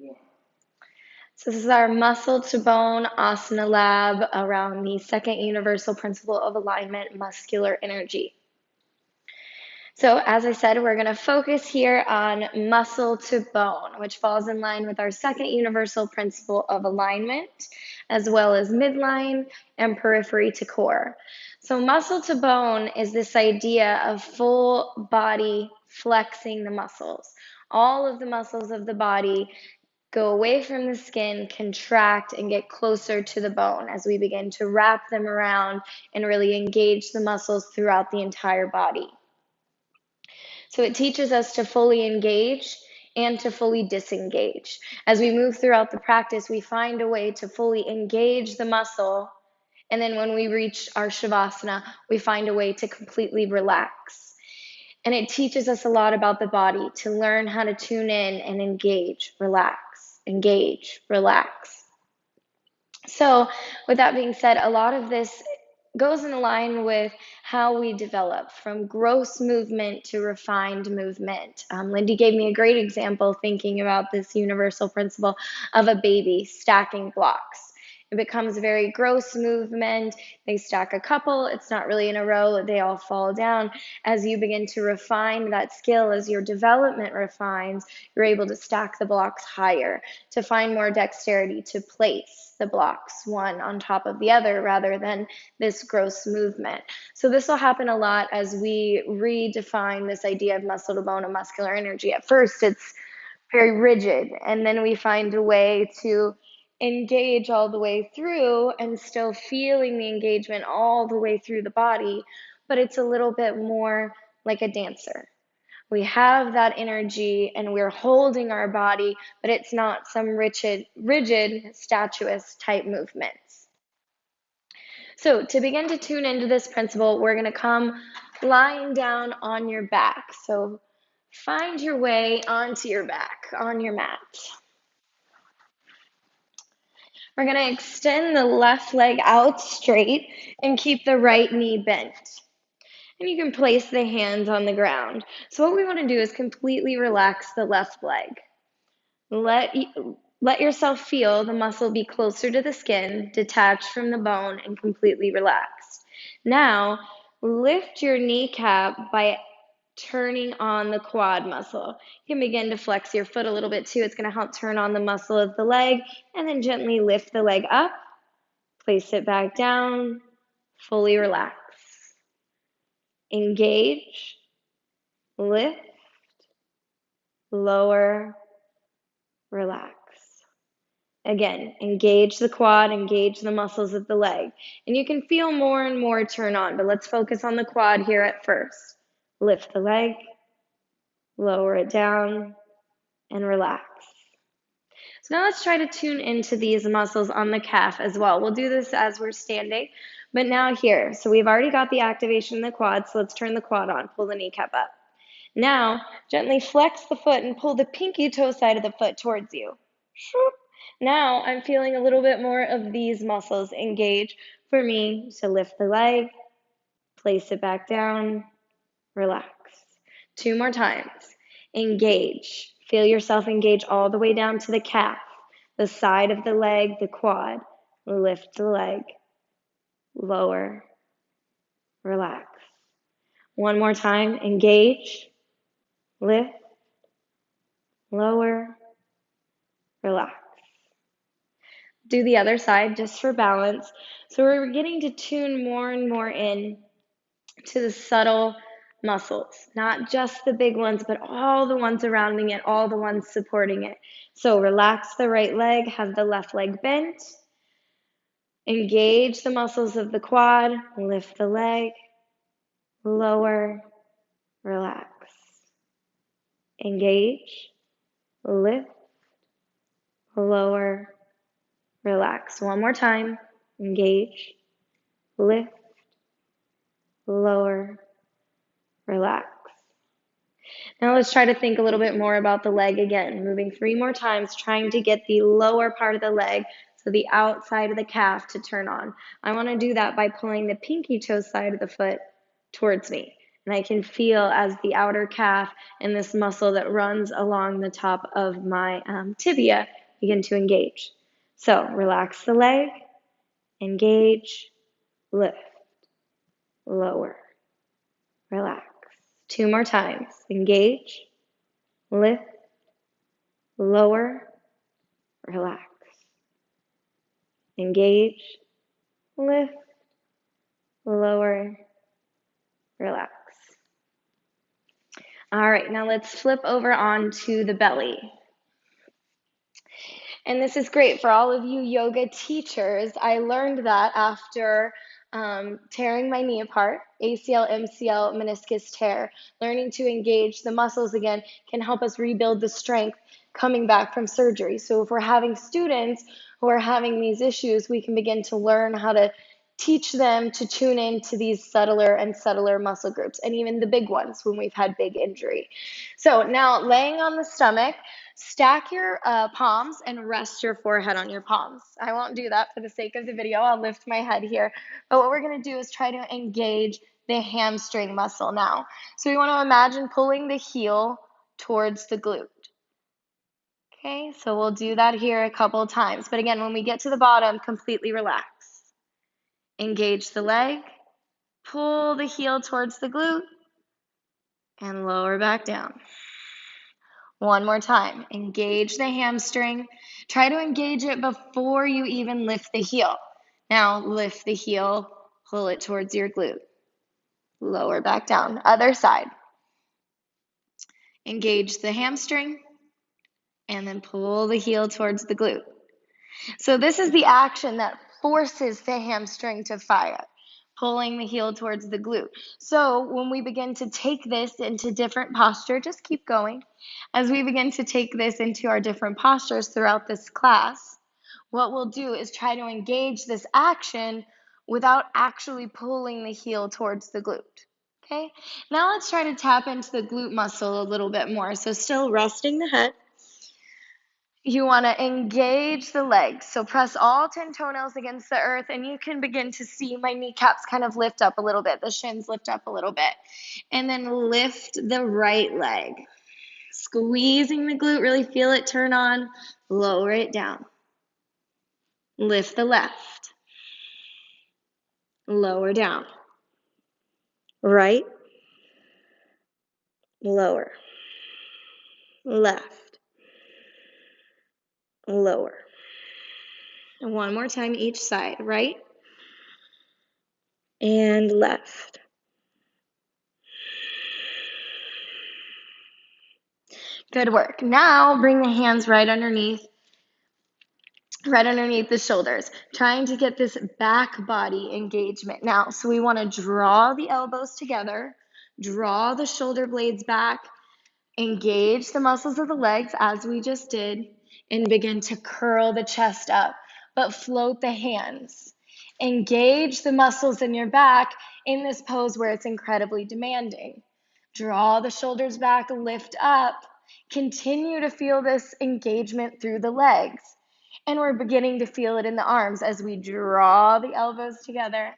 So this is our muscle to bone asana lab around the second universal principle of alignment, muscular energy. So as I said, we're going to focus here on muscle to bone, which falls in line with our second universal principle of alignment, as well as midline and periphery to core. So muscle to bone is this idea of full body flexing the muscles. All of the muscles of the body go away from the skin, contract, and get closer to the bone as we begin to wrap them around and really engage the muscles throughout the entire body. So it teaches us to fully engage and to fully disengage. As we move throughout the practice, we find a way to fully engage the muscle. And then when we reach our Shavasana, we find a way to completely relax. And it teaches us a lot about the body to learn how to tune in and engage, relax. So, with that being said, a lot of this goes in line with how we develop from gross movement to refined movement. Lindy gave me a great example thinking about this universal principle of a baby stacking blocks. It becomes very gross movement. They stack a couple, it's not really in a row, they all fall down. As you begin to refine that skill, as your development refines, you're able to stack the blocks higher, to find more dexterity, to place the blocks one on top of the other rather than this gross movement. So this will happen a lot as we redefine this idea of muscle to bone and muscular energy. At first, it's very rigid, and then we find a way to engage all the way through and still feeling the engagement all the way through the body, but it's a little bit more like a dancer. We have that energy and we're holding our body, but it's not some rigid, statuous type movements. So to begin to tune into this principle, we're going to come lying down on your back. So find your way onto your back, on your mat. We're going to extend the left leg out straight and keep the right knee bent. And you can place the hands on the ground. So what we want to do is completely relax the left leg. Let yourself feel the muscle be closer to the skin, detached from the bone, and completely relaxed. Now, lift your kneecap by turning on the quad muscle. You can begin to flex your foot a little bit too. It's going to help turn on the muscle of the leg, and then gently lift the leg up, place it back down, fully relax. Engage, lift, lower, relax. Again, engage the quad, engage the muscles of the leg. And you can feel more and more turn on, but let's focus on the quad here at first. Lift the leg, lower it down, and relax. So now let's try to tune into these muscles on the calf as well. We'll do this as we're standing, but now here. So we've already got the activation in the quad, so let's turn the quad on. Pull the kneecap up. Now, gently flex the foot and pull the pinky toe side of the foot towards you. Now I'm feeling a little bit more of these muscles engage for me to lift the leg, place it back down, relax. Two more times. Engage. Feel yourself engage all the way down to the calf, the side of the leg, the quad. Lift the leg, lower, relax. One more time. Engage, lift, lower, relax. Do the other side just for balance. So we're getting to tune more and more in to the subtle muscles, not just the big ones, but all the ones surrounding it, all the ones supporting it. So relax the right leg, have the left leg bent, engage the muscles of the quad, lift the leg, lower, relax. Engage, lift, lower, relax. One more time. Engage, lift, lower, relax. Now let's try to think a little bit more about the leg again. Moving 3 more times, trying to get the lower part of the leg, so the outside of the calf, to turn on. I want to do that by pulling the pinky toe side of the foot towards me. And I can feel as the outer calf and this muscle that runs along the top of my tibia begin to engage. So relax the leg, engage, lift, lower, relax. 2 more times. Engage, lift, lower, relax. Engage, lift, lower, relax. All right, now let's flip over onto the belly. And this is great for all of you yoga teachers. I learned that after tearing my knee apart, ACL, MCL, meniscus tear. Learning to engage the muscles again can help us rebuild the strength coming back from surgery. So if we're having students who are having these issues, we can begin to learn how to teach them to tune into these subtler and subtler muscle groups, and even the big ones when we've had big injury. So now laying on the stomach, stack your palms and rest your forehead on your palms. I won't do that for the sake of the video. I'll lift my head here. But what we're going to do is try to engage the hamstring muscle now. So we want to imagine pulling the heel towards the glute. Okay, so we'll do that here a couple of times. But again, when we get to the bottom, completely relax. Engage the leg, pull the heel towards the glute, and lower back down. One more time. Engage the hamstring. Try to engage it before you even lift the heel. Now lift the heel, pull it towards your glute. Lower back down. Other side. Engage the hamstring and then pull the heel towards the glute. So this is the action that forces the hamstring to fire, pulling the heel towards the glute. So when we begin to take this into different posture, just keep going. As we begin to take this into our different postures throughout this class, what we'll do is try to engage this action without actually pulling the heel towards the glute. Okay, now let's try to tap into the glute muscle a little bit more. So still resting the head. You want to engage the legs. So press all 10 toenails against the earth, and you can begin to see my kneecaps kind of lift up a little bit. The shins lift up a little bit. And then lift the right leg. Squeezing the glute, really feel it turn on. Lower it down. Lift the left. Lower down. Right. Lower. Left. Lower. And one more time each side. Right and left. Good work. Now bring the hands right underneath the shoulders, trying to get this back body engagement now. So we want to draw the elbows together, draw the shoulder blades back, engage the muscles of the legs as we just did, and begin to curl the chest up, but float the hands. Engage the muscles in your back in this pose where it's incredibly demanding. Draw the shoulders back, lift up. Continue to feel this engagement through the legs. And we're beginning to feel it in the arms as we draw the elbows together,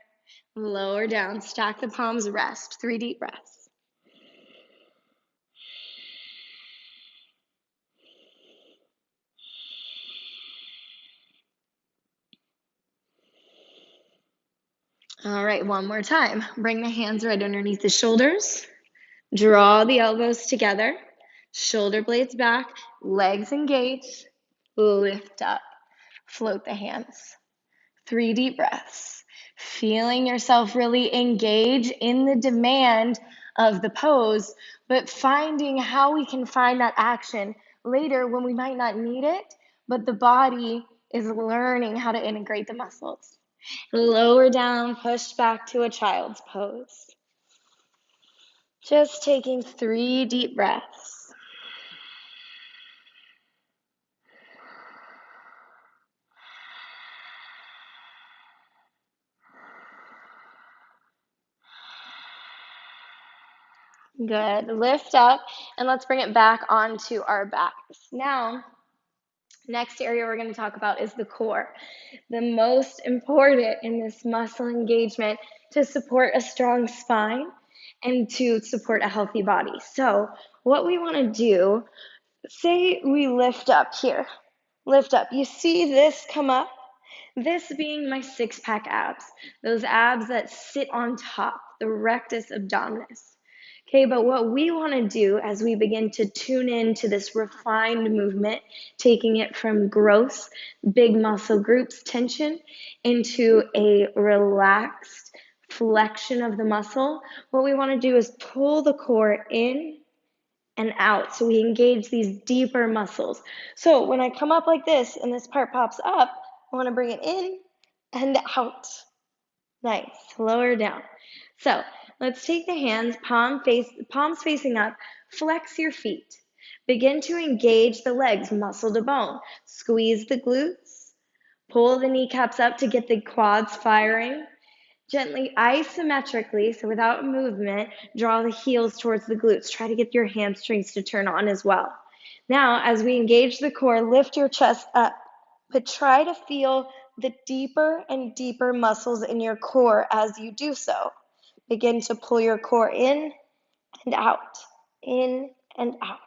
lower down, stack the palms, rest. 3 deep breaths. All right, one more time. Bring the hands right underneath the shoulders. Draw the elbows together. Shoulder blades back. Legs engaged. Lift up. Float the hands. 3 deep breaths. Feeling yourself really engage in the demand of the pose, but finding how we can find that action later when we might not need it, but the body is learning how to integrate the muscles. Lower down, push back to a child's pose. Just taking 3 deep breaths. Good. Lift up, and let's bring it back onto our backs. Now, next area we're going to talk about is the core. The most important in this muscle engagement to support a strong spine and to support a healthy body. So what we want to do, say we lift up here, lift up. You see this come up? This being my six-pack abs, those abs that sit on top, the rectus abdominis. Okay, but what we want to do as we begin to tune into this refined movement, taking it from gross, big muscle groups tension into a relaxed flexion of the muscle, what we want to do is pull the core in and out so we engage these deeper muscles. So when I come up like this and this part pops up, I want to bring it in and out. Nice. Lower down. So let's take the hands, palms facing up, flex your feet. Begin to engage the legs, muscle to bone. Squeeze the glutes. Pull the kneecaps up to get the quads firing. Gently, isometrically, so without movement, draw the heels towards the glutes. Try to get your hamstrings to turn on as well. Now, as we engage the core, lift your chest up, but try to feel the deeper and deeper muscles in your core as you do so. Begin to pull your core in and out, in and out.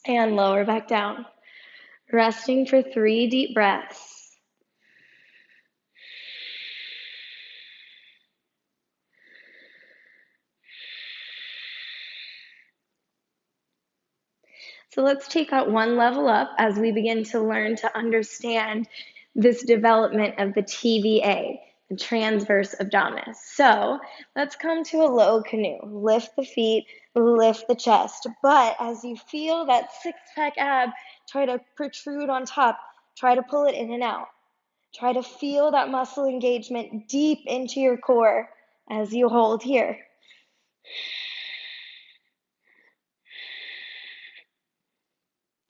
And lower back down. Resting for 3 deep breaths. So let's take that one level up as we begin to learn to understand this development of the TVA, the transverse abdominis. So let's come to a low canoe. Lift the feet, lift the chest. But as you feel that six-pack ab try to protrude on top, try to pull it in and out. Try to feel that muscle engagement deep into your core as you hold here.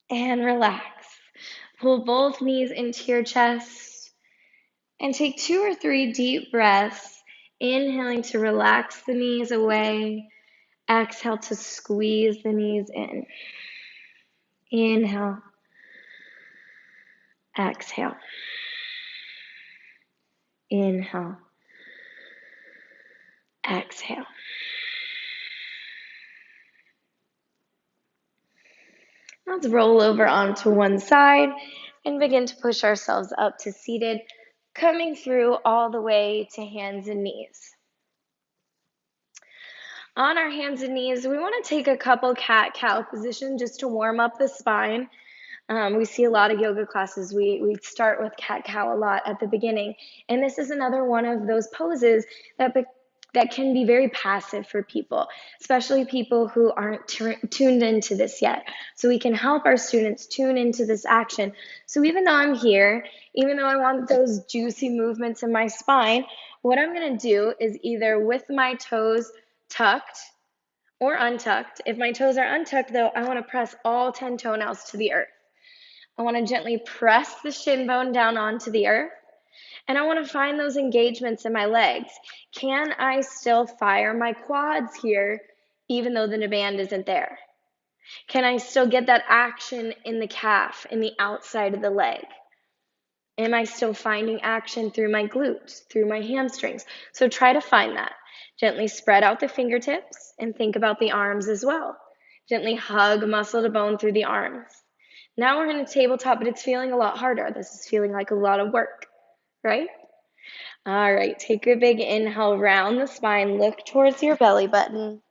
And relax. Pull both knees into your chest and take 2 or 3 deep breaths, inhaling to relax the knees away, exhale to squeeze the knees in. Inhale, exhale, inhale, exhale. Let's roll over onto one side and begin to push ourselves up to seated, coming through all the way to hands and knees. On our hands and knees, we want to take a couple cat-cow positions just to warm up the spine. We see a lot of yoga classes. We start with cat-cow a lot at the beginning. And this is another one of those poses that can be very passive for people, especially people who aren't tuned into this yet. So we can help our students tune into this action. So even though I'm here, even though I want those juicy movements in my spine, what I'm going to do is either with my toes tucked or untucked. If my toes are untucked, though, I want to press all 10 toenails to the earth. I want to gently press the shin bone down onto the earth. And I want to find those engagements in my legs. Can I still fire my quads here, even though the band isn't there? Can I still get that action in the calf, in the outside of the leg? Am I still finding action through my glutes, through my hamstrings? So try to find that. Gently spread out the fingertips and think about the arms as well. Gently hug muscle to bone through the arms. Now we're in a tabletop, but it's feeling a lot harder. This is feeling like a lot of work, right? All right, take a big inhale, round the spine, look towards your belly button,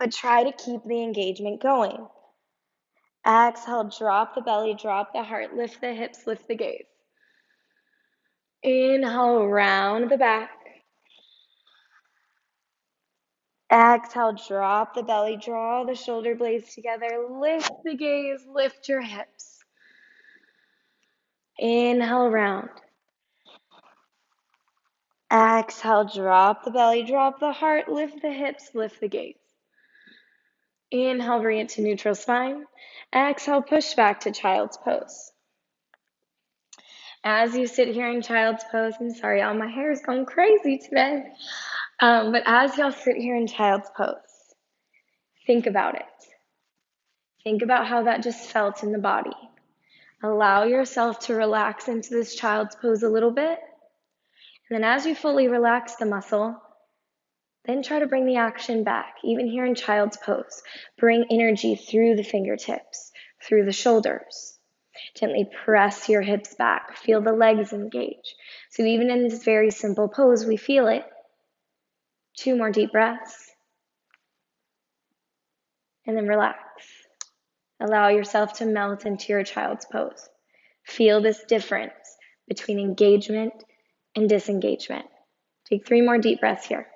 but try to keep the engagement going. Exhale, drop the belly, drop the heart, lift the hips, lift the gaze. Inhale, round the back. Exhale, drop the belly, draw the shoulder blades together, lift the gaze, lift your hips. Inhale, round. Exhale, drop the belly, drop the heart, lift the hips, lift the gaze. Inhale, bring it to neutral spine. Exhale, push back to child's pose. As you sit here in child's pose, I'm sorry, all my hair is going crazy today. But as y'all sit here in child's pose, think about it. Think about how that just felt in the body. Allow yourself to relax into this child's pose a little bit. And then as you fully relax the muscle, then try to bring the action back. Even here in child's pose, bring energy through the fingertips, through the shoulders. Gently press your hips back. Feel the legs engage. So even in this very simple pose, we feel it. 2 more deep breaths. And then relax. Allow yourself to melt into your child's pose. Feel this difference between engagement and disengagement. Take 3 more deep breaths here.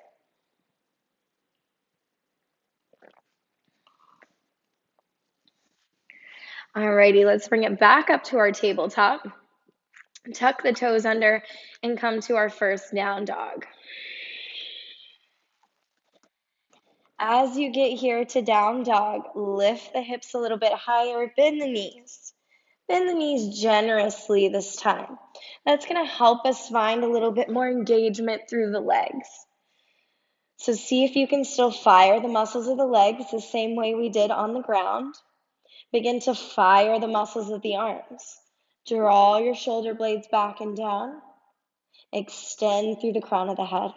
Alrighty, let's bring it back up to our tabletop. Tuck the toes under and come to our first down dog. As you get here to down dog, lift the hips a little bit higher, bend the knees. Bend the knees generously this time. That's going to help us find a little bit more engagement through the legs. So see if you can still fire the muscles of the legs the same way we did on the ground. Begin to fire the muscles of the arms. Draw your shoulder blades back and down. Extend through the crown of the head.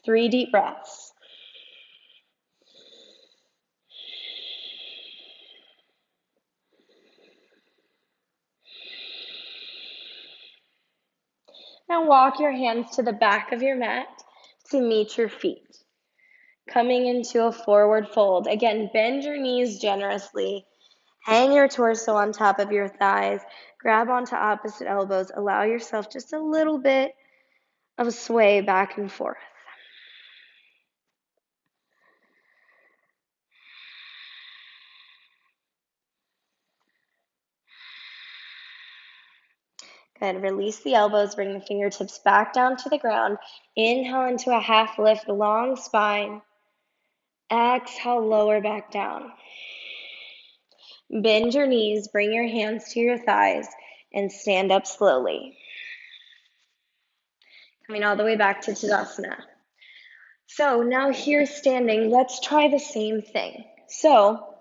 3 deep breaths. Now walk your hands to the back of your mat to meet your feet. Coming into a forward fold. Again, bend your knees generously. Hang your torso on top of your thighs. Grab onto opposite elbows. Allow yourself just a little bit of sway back and forth. Good. Release the elbows. Bring the fingertips back down to the ground. Inhale into a half lift, long spine. Exhale, lower back down. Bend your knees, bring your hands to your thighs, and stand up slowly. Coming all the way back to Tadasana. So now here standing, let's try the same thing. So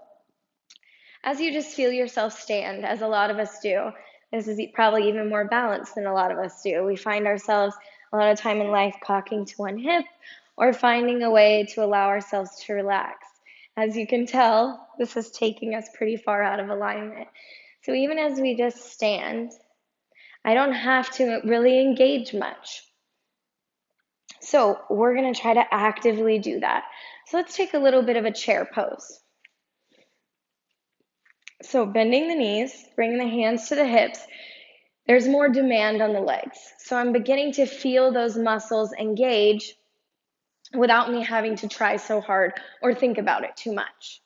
as you just feel yourself stand, as a lot of us do, this is probably even more balanced than a lot of us do. We find ourselves a lot of time in life cocking to one hip or finding a way to allow ourselves to relax. As you can tell, this is taking us pretty far out of alignment. So even as we just stand, I don't have to really engage much. So we're going to try to actively do that. So let's take a little bit of a chair pose. So bending the knees, bringing the hands to the hips, there's more demand on the legs. So I'm beginning to feel those muscles engage without me having to try so hard or think about it too much.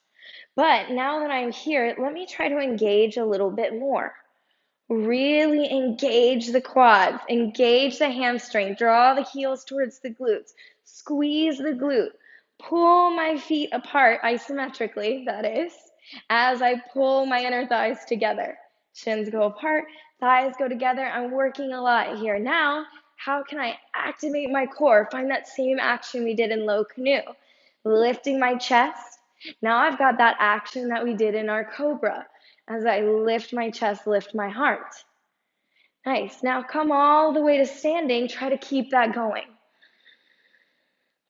But now that I'm here, let me try to engage a little bit more. Really engage the quads, engage the hamstring, draw the heels towards the glutes, squeeze the glute, pull my feet apart isometrically, that is, as I pull my inner thighs together. Shins go apart, thighs go together. I'm working a lot here. Now, how can I activate my core? Find that same action we did in low canoe. Lifting my chest. Now I've got that action that we did in our cobra. As I lift my chest, lift my heart. Nice. Now come all the way to standing. Try to keep that going.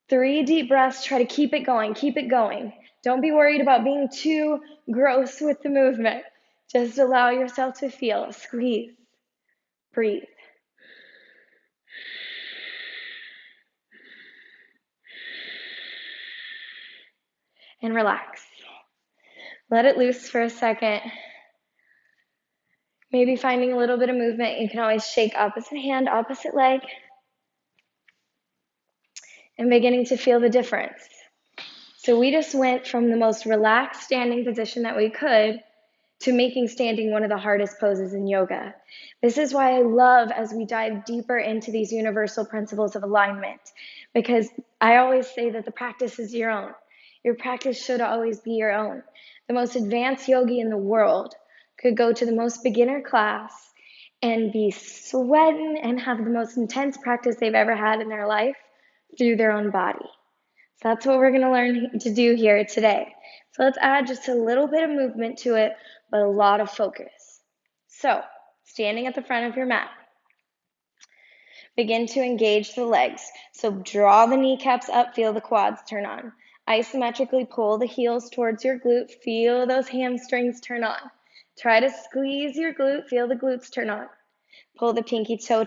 3 deep breaths. Try to keep it going. Keep it going. Don't be worried about being too gross with the movement. Just allow yourself to feel. Squeeze. Breathe. And relax. Let it loose for a second. Maybe finding a little bit of movement. You can always shake opposite hand, opposite leg. And beginning to feel the difference. So we just went from the most relaxed standing position that we could to making standing one of the hardest poses in yoga. This is why I love as we dive deeper into these universal principles of alignment, because I always say that the practice is your own. Your practice should always be your own. The most advanced yogi in the world could go to the most beginner class and be sweating and have the most intense practice they've ever had in their life through their own body. So that's what we're going to learn to do here today. So let's add just a little bit of movement to it, but a lot of focus. So, standing at the front of your mat, begin to engage the legs. So draw the kneecaps up, feel the quads turn on. Isometrically pull the heels towards your glute, feel those hamstrings turn on. Try to squeeze your glute, feel the glutes turn on. Pull the pinky toe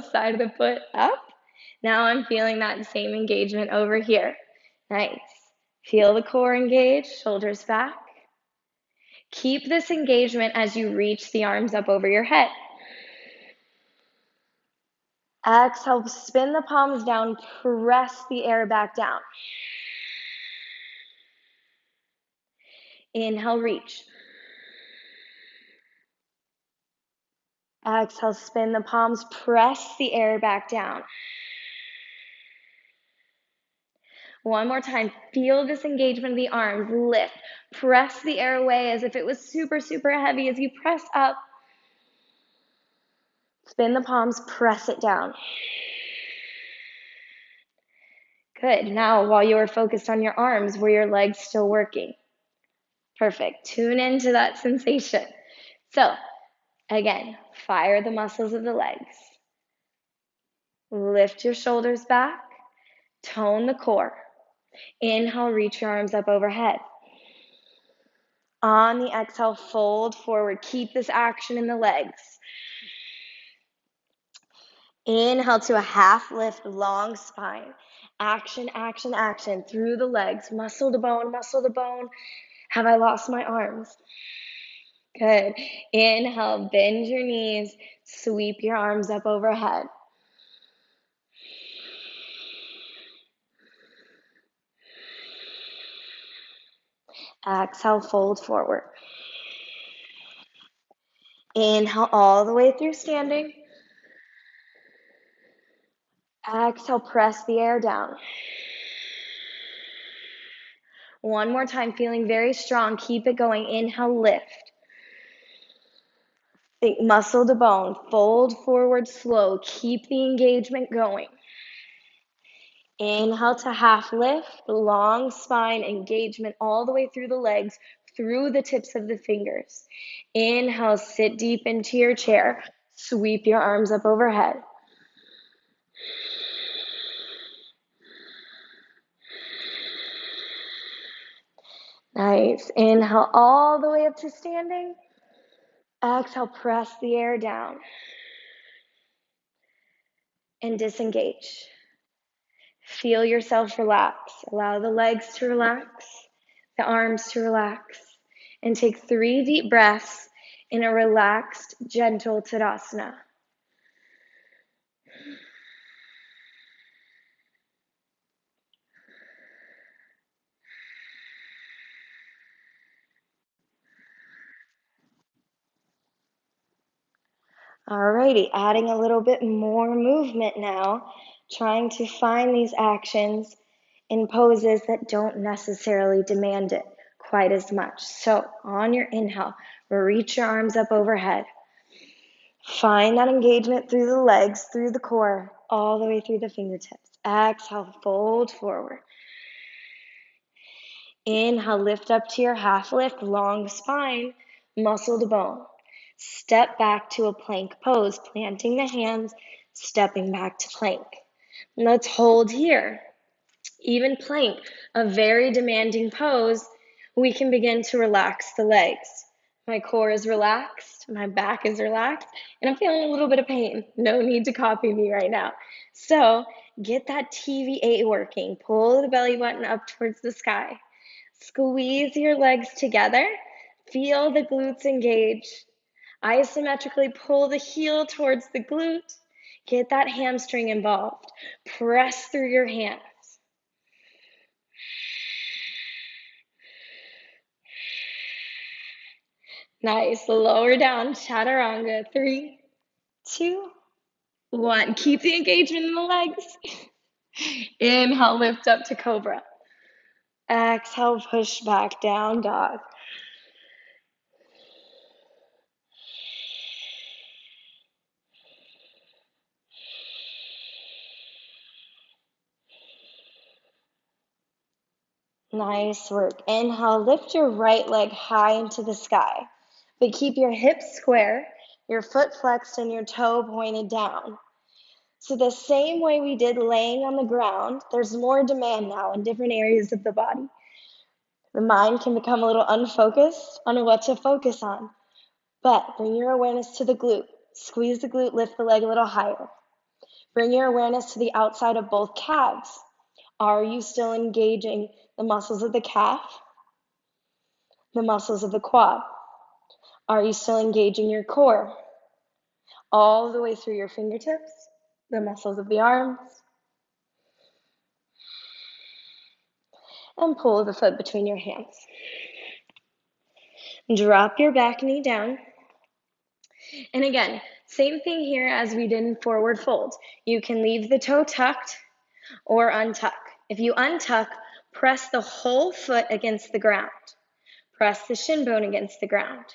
side of the foot up. Now I'm feeling that same engagement over here. Nice. Feel the core engage, shoulders back. Keep this engagement as you reach the arms up over your head. Exhale, spin the palms down, press the air back down. Inhale, reach. Exhale, spin the palms, press the air back down. One more time, feel this engagement of the arms, lift. Press the air away as if it was super, super heavy as you press up. Spin the palms, press it down. Good. Now, while you are focused on your arms, were your legs still working? Perfect. Tune into that sensation. So, again, fire the muscles of the legs. Lift your shoulders back. Tone the core. Inhale, reach your arms up overhead. On the exhale, fold forward. Keep this action in the legs. Inhale to a half lift, long spine. Action, action, action through the legs. Muscle to bone, muscle to bone. Have I lost my arms? Good. Inhale, bend your knees. Sweep your arms up overhead. Exhale, fold forward. Inhale all the way through standing. Exhale, press the air down. One more time, feeling very strong. Keep it going. Inhale, lift. Think muscle to bone. Fold forward slow. Keep the engagement going. Inhale to half lift. Long spine engagement all the way through the legs, through the tips of the fingers. Inhale, sit deep into your chair. Sweep your arms up overhead. Nice. Inhale all the way up to standing. Exhale, press the air down. And disengage. Feel yourself relax. Allow the legs to relax, the arms to relax. And take 3 deep breaths in a relaxed, gentle Tadasana. Alrighty, adding a little bit more movement now, trying to find these actions in poses that don't necessarily demand it quite as much. So on your inhale, reach your arms up overhead. Find that engagement through the legs, through the core, all the way through the fingertips. Exhale, fold forward. Inhale, lift up to your half lift, long spine, muscle to bone. Step back to a plank pose, planting the hands, stepping back to plank. Let's hold here. Even plank, a very demanding pose, we can begin to relax the legs. My core is relaxed, my back is relaxed, and I'm feeling a little bit of pain. No need to copy me right now. So get that TVA working. Pull the belly button up towards the sky. Squeeze your legs together. Feel the glutes engage. Isometrically pull the heel towards the glute. Get that hamstring involved. Press through your hands. Nice. Lower down, chaturanga. 3, 2, 1. Keep the engagement in the legs. Inhale, lift up to cobra. Exhale, push back down dog. Nice work. Inhale, lift your right leg high into the sky. But keep your hips square, your foot flexed, and your toe pointed down. So the same way we did laying on the ground, there's more demand now in different areas of the body. The mind can become a little unfocused on what to focus on. But bring your awareness to the glute. Squeeze the glute, lift the leg a little higher. Bring your awareness to the outside of both calves. Are you still engaging the muscles of the calf? The muscles of the quad? Are you still engaging your core? All the way through your fingertips, the muscles of the arms. And pull the foot between your hands. Drop your back knee down. And again, same thing here as we did in forward fold. You can leave the toe tucked or untuck. If you untuck, press the whole foot against the ground. Press the shin bone against the ground.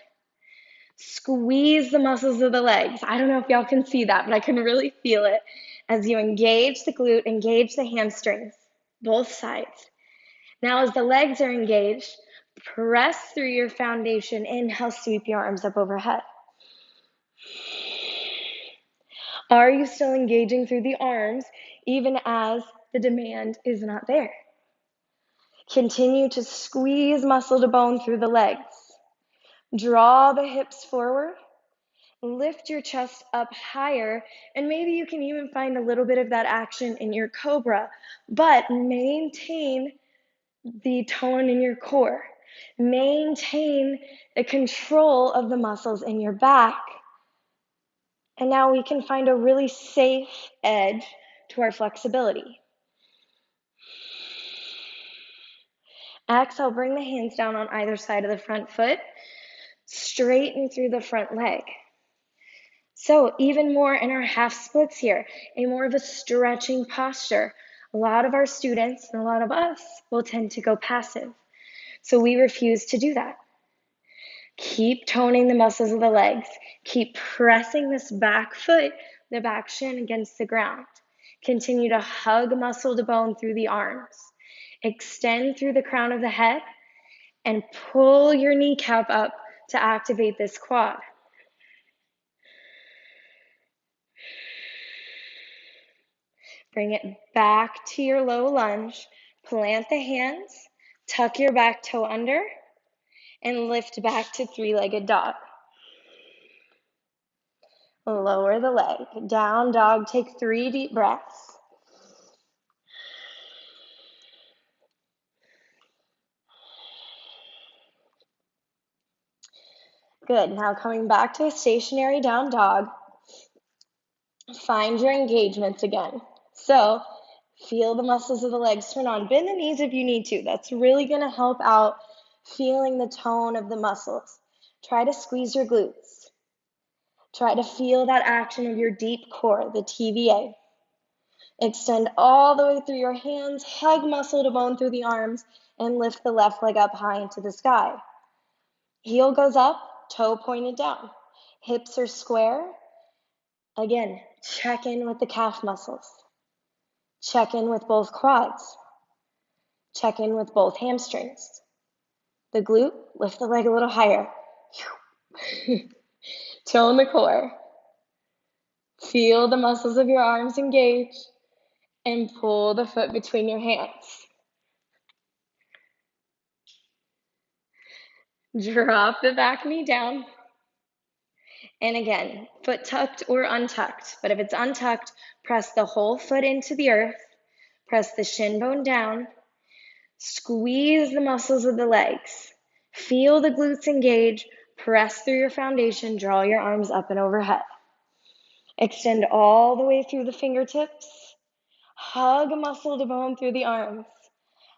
Squeeze the muscles of the legs. I don't know if y'all can see that, but I can really feel it as you engage the glute, engage the hamstrings, both sides. Now as the legs are engaged, press through your foundation. Inhale, sweep your arms up overhead. Are you still engaging through the arms even as the demand is not there? Continue to squeeze muscle to bone through the legs. Draw the hips forward. Lift your chest up higher, and maybe you can even find a little bit of that action in your cobra, but maintain the tone in your core. Maintain the control of the muscles in your back. And now we can find a really safe edge to our flexibility. Exhale, bring the hands down on either side of the front foot. Straighten through the front leg. So even more in our half splits here, a more of a stretching posture. A lot of our students and a lot of us will tend to go passive. So we refuse to do that. Keep toning the muscles of the legs. Keep pressing this back foot, the back shin against the ground. Continue to hug muscle to bone through the arms. Extend through the crown of the head and pull your kneecap up to activate this quad. Bring it back to your low lunge. Plant the hands, tuck your back toe under, and lift back to three-legged dog. Lower the leg. Down dog. Take 3 deep breaths. Good. Now coming back to a stationary down dog. Find your engagements again. So feel the muscles of the legs turn on. Bend the knees if you need to. That's really going to help out feeling the tone of the muscles. Try to squeeze your glutes. Try to feel that action of your deep core, the TVA. Extend all the way through your hands, hug muscle to bone through the arms, and lift the left leg up high into the sky. Heel goes up, toe pointed down. Hips are square. Again, check in with the calf muscles. Check in with both quads. Check in with both hamstrings. The glute, lift the leg a little higher. Tone the core. Feel the muscles of your arms engage and pull the foot between your hands. Drop the back knee down. And again, foot tucked or untucked. But if it's untucked, press the whole foot into the earth. Press the shin bone down. Squeeze the muscles of the legs. Feel the glutes engage. Press through your foundation. Draw your arms up and overhead. Extend all the way through the fingertips. Hug muscle to bone through the arms.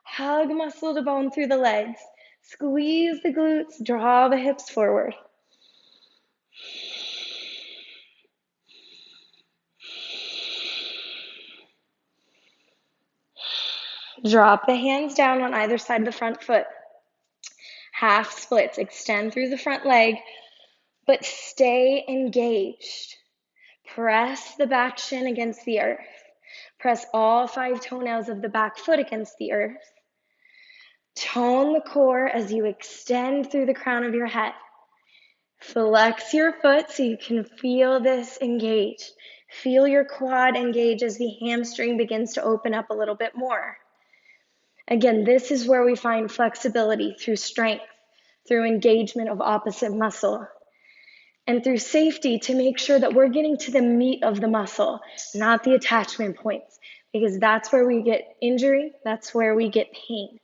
Hug muscle to bone through the legs. Squeeze the glutes. Draw the hips forward. Drop the hands down on either side of the front foot. Half splits. Extend through the front leg, but stay engaged. Press the back shin against the earth. Press all 5 toenails of the back foot against the earth. Tone the core as you extend through the crown of your head. Flex your foot so you can feel this engage. Feel your quad engage as the hamstring begins to open up a little bit more. Again, this is where we find flexibility through strength, through engagement of opposite muscle, and through safety to make sure that we're getting to the meat of the muscle, not the attachment points, because that's where we get injury, that's where we get pain.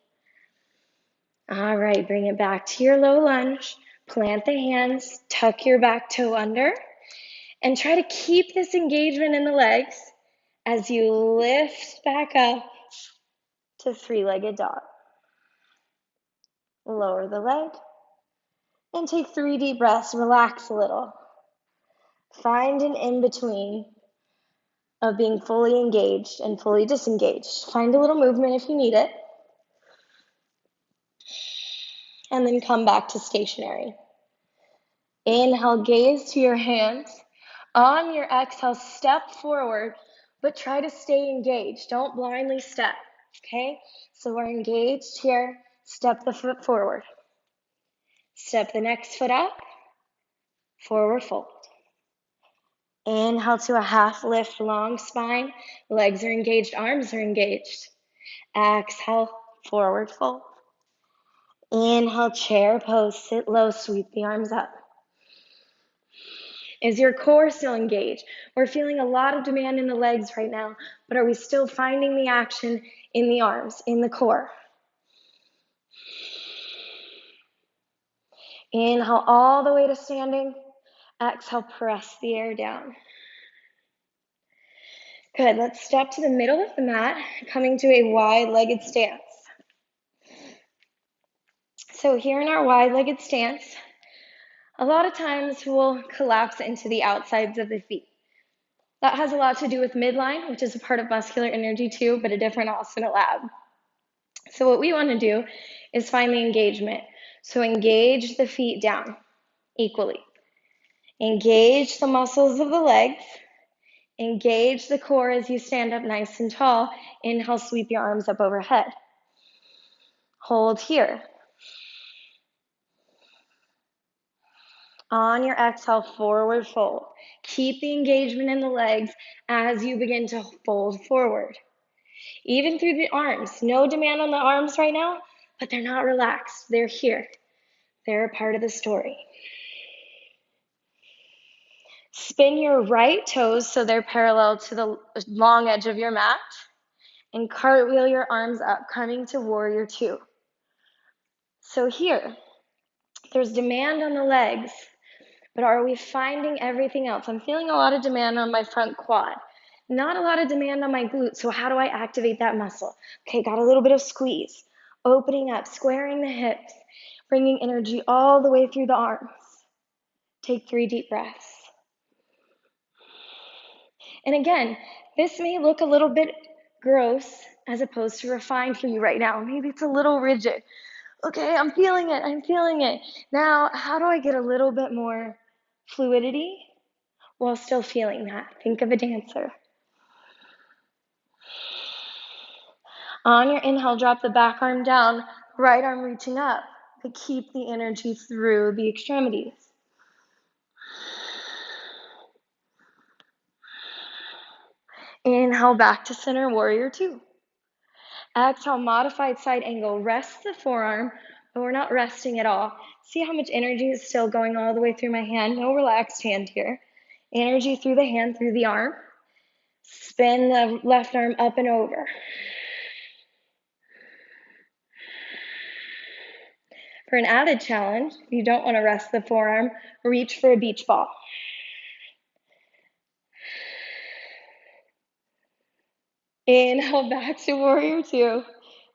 All right, bring it back to your low lunge. Plant the hands, tuck your back toe under, and try to keep this engagement in the legs as you lift back up to three-legged dog. Lower the leg and take 3 deep breaths. Relax a little. Find an in-between of being fully engaged and fully disengaged. Find a little movement if you need it. And then come back to stationary. Inhale, gaze to your hands. On your exhale, step forward, but try to stay engaged. Don't blindly step, okay? So we're engaged here. Step the foot forward. Step the next foot up. Forward fold. Inhale to a half lift, long spine. Legs are engaged, arms are engaged. Exhale, forward fold. Inhale, chair pose, sit low, sweep the arms up. Is your core still engaged? We're feeling a lot of demand in the legs right now, but are we still finding the action in the arms, in the core? Inhale all the way to standing. Exhale, press the air down. Good, let's step to the middle of the mat, coming to a wide-legged stance. So here in our wide-legged stance, a lot of times we'll collapse into the outsides of the feet. That has a lot to do with midline, which is a part of muscular energy too, but a different asana lab. So what we want to do is find the engagement. So engage the feet down equally. Engage the muscles of the legs. Engage the core as you stand up nice and tall. Inhale, sweep your arms up overhead. Hold here. On your exhale, forward fold. Keep the engagement in the legs as you begin to fold forward. Even through the arms. No demand on the arms right now, but they're not relaxed. They're here. They're a part of the story. Spin your right toes so they're parallel to the long edge of your mat, and cartwheel your arms up, coming to warrior two. So here, there's demand on the legs, but are we finding everything else? I'm feeling a lot of demand on my front quad. Not a lot of demand on my glute, so how do I activate that muscle? Okay, got a little bit of squeeze. Opening up, squaring the hips, bringing energy all the way through the arms. Take 3 deep breaths. And again, this may look a little bit gross as opposed to refined for you right now. Maybe it's a little rigid. Okay, I'm feeling it, I'm feeling it. Now, how do I get a little bit more fluidity while still feeling that? Think of a dancer. On your inhale, drop the back arm down, right arm reaching up, but keep the energy through the extremities. Inhale back to center, warrior two. Exhale, modified side angle. Rest the forearm, but we're not resting at all. See how much energy is still going all the way through my hand? No relaxed hand here. Energy through the hand, through the arm. Spin the left arm up and over. For an added challenge, if you don't want to rest the forearm, reach for a beach ball. Inhale back to warrior two.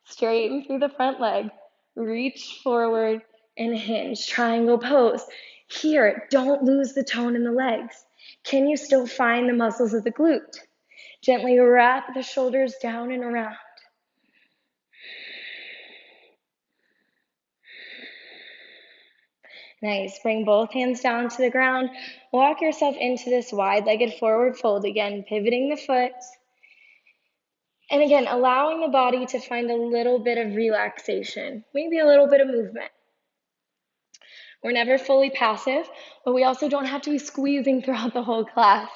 Straighten through the front leg. Reach forward and hinge. Triangle pose. Here, don't lose the tone in the legs. Can you still find the muscles of the glute? Gently wrap the shoulders down and around. Nice. Bring both hands down to the ground. Walk yourself into this wide-legged forward fold again, pivoting the foot. And again, allowing the body to find a little bit of relaxation, maybe a little bit of movement. We're never fully passive, but we also don't have to be squeezing throughout the whole class.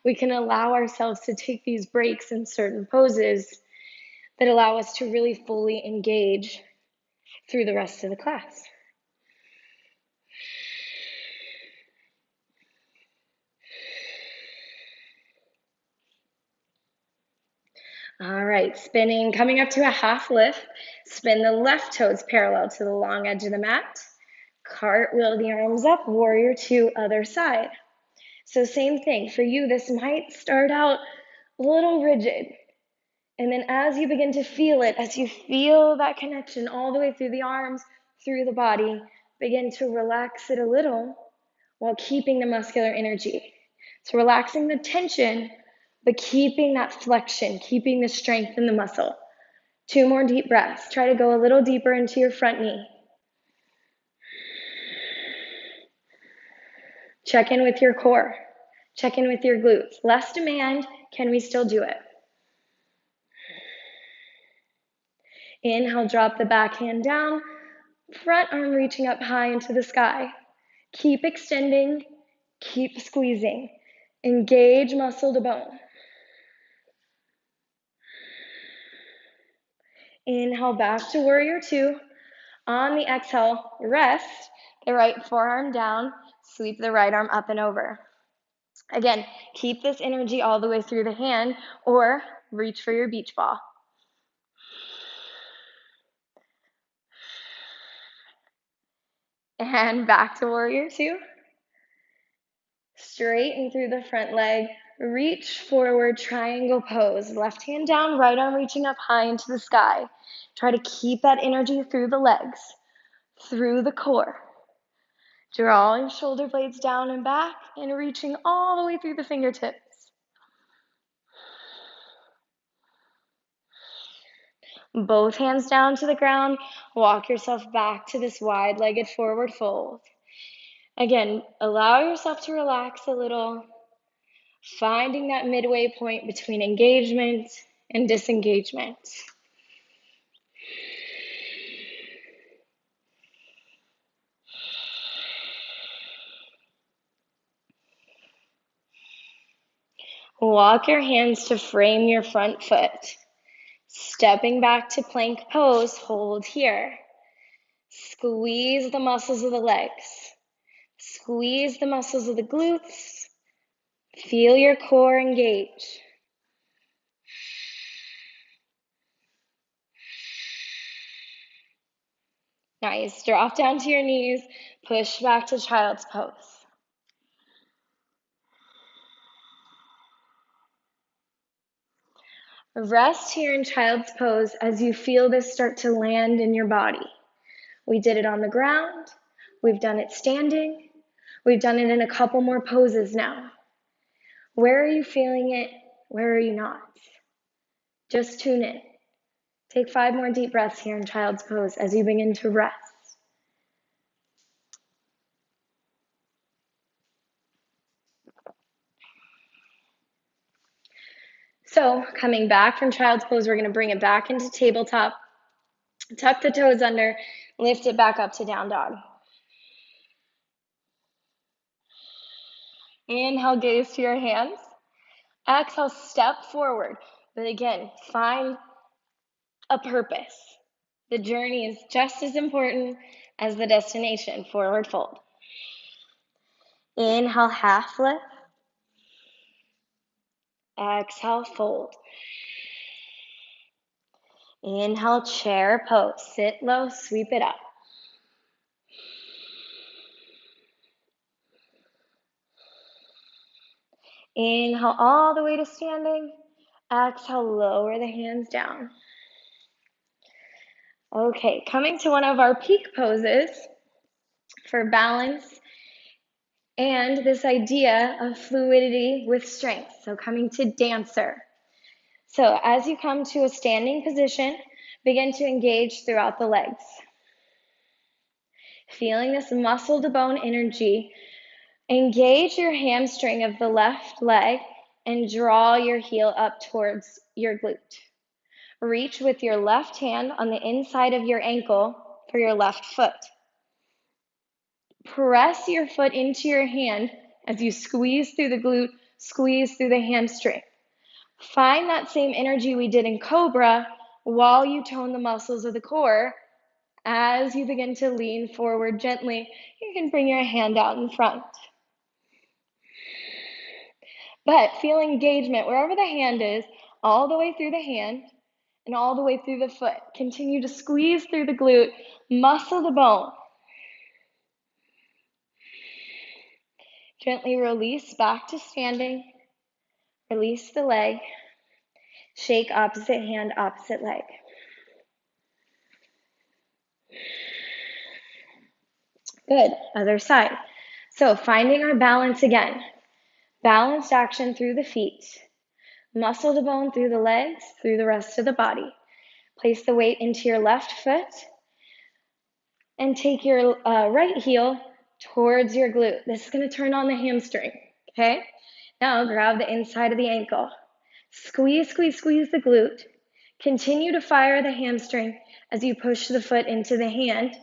We can allow ourselves to take these breaks in certain poses that allow us to really fully engage through the rest of the class. All right, spinning, coming up to a half lift. Spin the left toes parallel to the long edge of the mat. Cartwheel the arms up, warrior two, other side. So same thing, for you, this might start out a little rigid. And then as you begin to feel it, as you feel that connection all the way through the arms, through the body, begin to relax it a little while keeping the muscular energy. So relaxing the tension, but keeping that flexion, keeping the strength in the muscle. 2 more deep breaths. Try to go a little deeper into your front knee. Check in with your core. Check in with your glutes. Less demand, can we still do it? Inhale, drop the back hand down, front arm reaching up high into the sky. Keep extending, keep squeezing. Engage muscle to bone. Inhale, back to warrior two. On the exhale, rest the right forearm down, sweep the right arm up and over. Again, keep this energy all the way through the hand or reach for your beach ball. And back to warrior two. Straighten through the front leg. Reach forward, triangle pose. Left hand down, right arm reaching up high into the sky. Try to keep that energy through the legs, through the core. Drawing shoulder blades down and back and reaching all the way through the fingertips. Both hands down to the ground. Walk yourself back to this wide-legged forward fold. Again, allow yourself to relax a little, finding that midway point between engagement and disengagement. Walk your hands to frame your front foot. Stepping back to plank pose, hold here. Squeeze the muscles of the legs. Squeeze the muscles of the glutes. Feel your core engage. Nice. Drop down to your knees. Push back to child's pose. Rest here in child's pose as you feel this start to land in your body. We did it on the ground. We've done it standing. We've done it in a couple more poses now. Where are you feeling it? Where are you not? Just tune in. Take 5 more deep breaths here in child's pose as you begin to rest. So coming back from child's pose, we're going to bring it back into tabletop. Tuck the toes under, lift it back up to down dog. Inhale, gaze to your hands. Exhale, step forward. But again, find a purpose. The journey is just as important as the destination. Forward fold. Inhale, half lift. Exhale, fold. Inhale, chair pose. Sit low, sweep it up. Inhale all the way to standing. Exhale, lower the hands down. Okay, coming to one of our peak poses for balance and this idea of fluidity with strength. So coming to dancer. So as you come to a standing position, begin to engage throughout the legs. Feeling this muscle to bone energy, engage your hamstring of the left leg and draw your heel up towards your glute. Reach with your left hand on the inside of your ankle for your left foot. Press your foot into your hand as you squeeze through the glute, squeeze through the hamstring. Find that same energy we did in Cobra while you tone the muscles of the core. As you begin to lean forward gently, you can bring your hand out in front. But feel engagement wherever the hand is, all the way through the hand and all the way through the foot. Continue to squeeze through the glute, muscle the bone. Gently release back to standing. Release the leg. Shake opposite hand, opposite leg. Good. Other side. So finding our balance again. Balanced action through the feet. Muscle the bone through the legs, through the rest of the body. Place the weight into your left foot and take your right heel towards your glute. This is going to turn on the hamstring, okay? Now grab the inside of the ankle. Squeeze, squeeze, squeeze the glute. Continue to fire the hamstring as you push the foot into the hand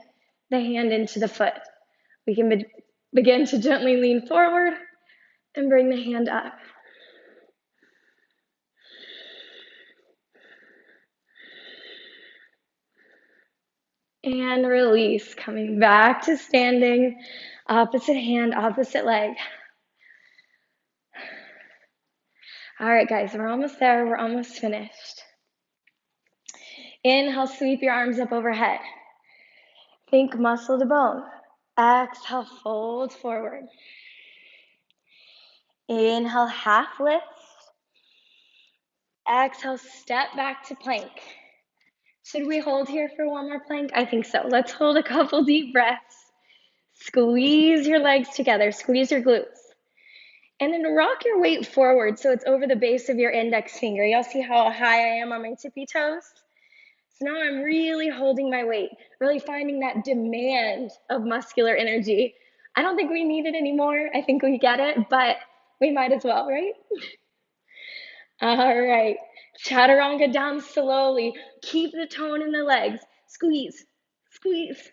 into the foot. We can begin to gently lean forward and bring the hand up. And release, coming back to standing, opposite hand, opposite leg. All right, guys, we're almost there. We're almost finished. Inhale, sweep your arms up overhead. Think muscle to bone. Exhale, fold forward. Inhale, half lift. Exhale, step back to plank. Should we hold here for one more plank? I think so. Let's hold a couple deep breaths. Squeeze your legs together. Squeeze your glutes. And then rock your weight forward so it's over the base of your index finger. Y'all see how high I am on my tippy toes? So now I'm really holding my weight, really finding that demand of muscular energy. I don't think we need it anymore. I think we get it, but we might as well, right? All right. Chaturanga down slowly. Keep the tone in the legs. Squeeze, squeeze,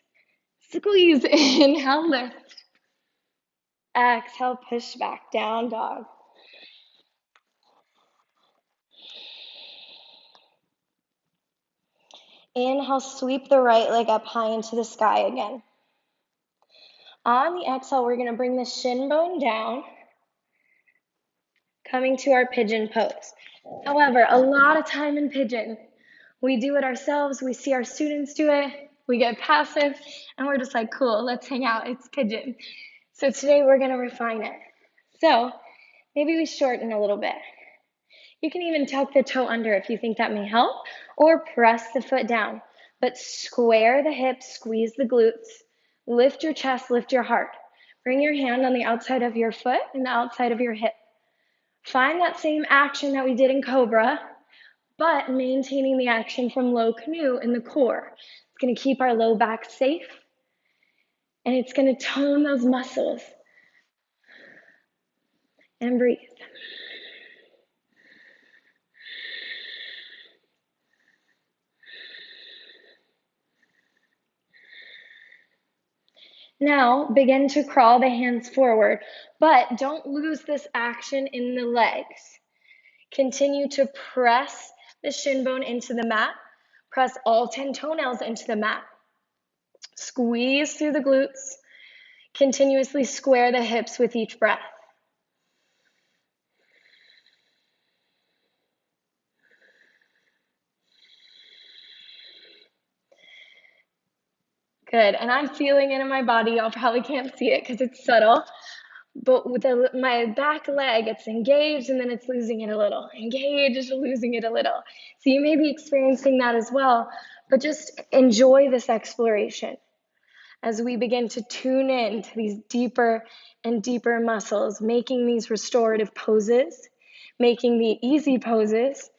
squeeze. Inhale, lift. Exhale, push back, down dog. Inhale, sweep the right leg up high into the sky again. On the exhale, we're going to bring the shin bone down, coming to our pigeon pose. However, a lot of time in pigeon, we do it ourselves, we see our students do it, we get passive, and we're just like, cool, let's hang out, it's pigeon. So today we're going to refine it. So maybe we shorten a little bit. You can even tuck the toe under if you think that may help, or press the foot down. But square the hips, squeeze the glutes, lift your chest, lift your heart. Bring your hand on the outside of your foot and the outside of your hip. Find that same action that we did in Cobra, but maintaining the action from low canoe in the core. It's going to keep our low back safe, and it's going to tone those muscles. And breathe. Now begin to crawl the hands forward, but don't lose this action in the legs. Continue to press the shin bone into the mat. Press all 10 toenails into the mat. Squeeze through the glutes. Continuously square the hips with each breath. Good, and I'm feeling it in my body. Y'all probably can't see it because it's subtle. But with my back leg, it's engaged and then it's losing it a little. Engaged, losing it a little. So you may be experiencing that as well, but just enjoy this exploration as we begin to tune in to these deeper and deeper muscles, making these restorative poses, making the easy poses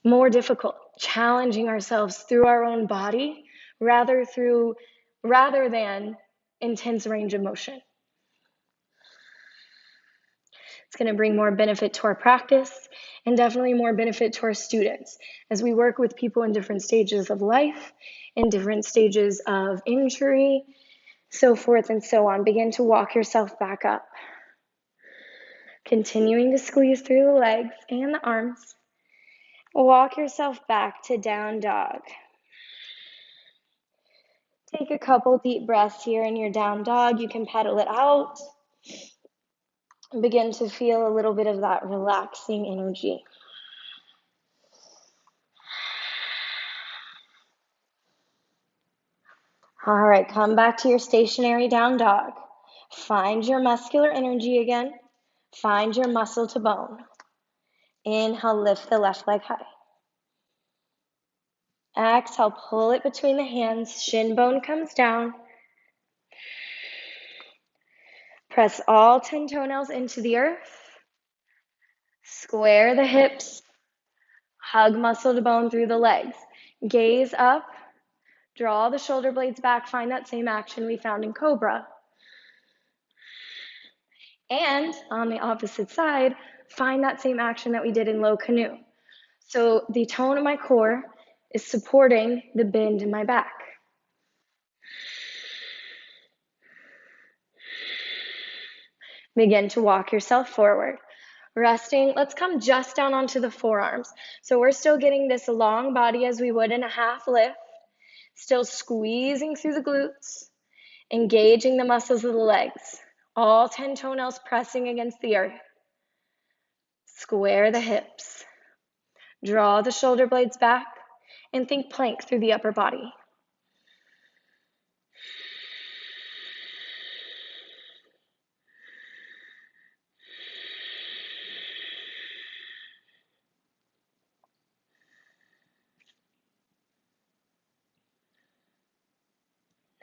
more difficult, challenging ourselves through our own body rather than intense range of motion. It's going to bring more benefit to our practice and definitely more benefit to our students as we work with people in different stages of life, in different stages of injury. so forth and so on. Begin to walk yourself back up. Continuing to squeeze through the legs and the arms. Walk yourself back to down dog. Take a couple deep breaths here in your down dog. You can pedal it out. Begin to feel a little bit of that relaxing energy. All right, come back to your stationary down dog. Find your muscular energy again. Find your muscle to bone. Inhale, lift the left leg high. Exhale, pull it between the hands. Shin bone comes down. Press all 10 toenails into the earth. Square the hips. Hug muscle to bone through the legs. Gaze up. Draw the shoulder blades back. Find that same action we found in Cobra. And on the opposite side, find that same action that we did in low canoe. So the tone of my core is supporting the bend in my back. Begin to walk yourself forward. Resting, let's come just down onto the forearms. So we're still getting this long body as we would in a half lift, still squeezing through the glutes, engaging the muscles of the legs. All 10 toenails pressing against the earth. Square the hips. Draw the shoulder blades back and think plank through the upper body.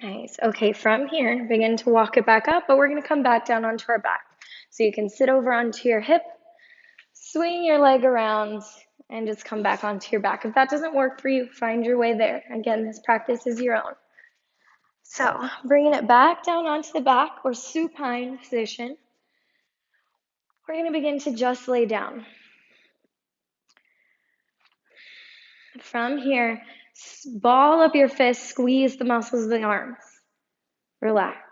Nice. Okay, from here, begin to walk it back up, but we're going to come back down onto our back. So you can sit over onto your hip, swing your leg around, and just come back onto your back. If that doesn't work for you, find your way there. Again, this practice is your own. So bringing it back down onto the back or supine position, we're going to begin to just lay down. From here, ball up your fists, squeeze the muscles of the arms. Relax.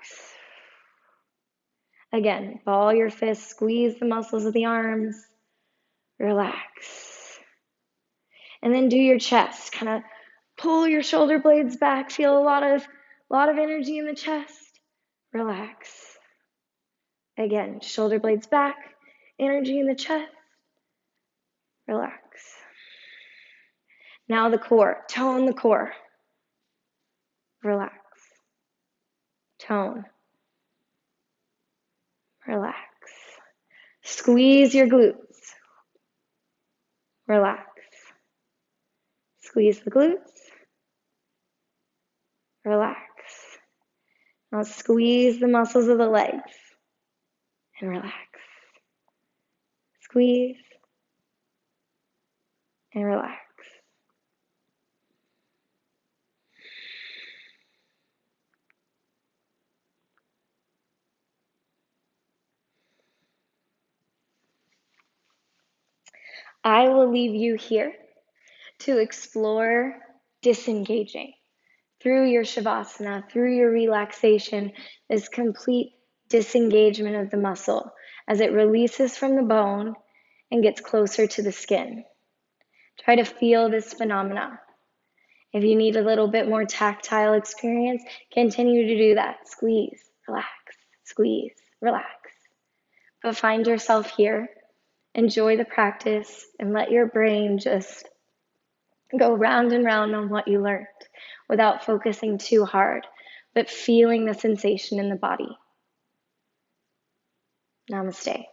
Again, ball your fists, squeeze the muscles of the arms. Relax. And then do your chest. Kind of pull your shoulder blades back. Feel a lot of energy in the chest. Relax. Again, shoulder blades back. Energy in the chest. Relax. Now the core. Tone the core. Relax. Tone. Relax. Squeeze your glutes. Relax. Squeeze the glutes. Relax. Now squeeze the muscles of the legs and relax. Squeeze and relax. I will leave you here to explore disengaging through your Shavasana, through your relaxation, this complete disengagement of the muscle as it releases from the bone and gets closer to the skin. Try to feel this phenomena. If you need a little bit more tactile experience, continue to do that. Squeeze, relax, squeeze, relax. But find yourself here. Enjoy the practice and let your brain just go round and round on what you learned without focusing too hard, but feeling the sensation in the body. Namaste.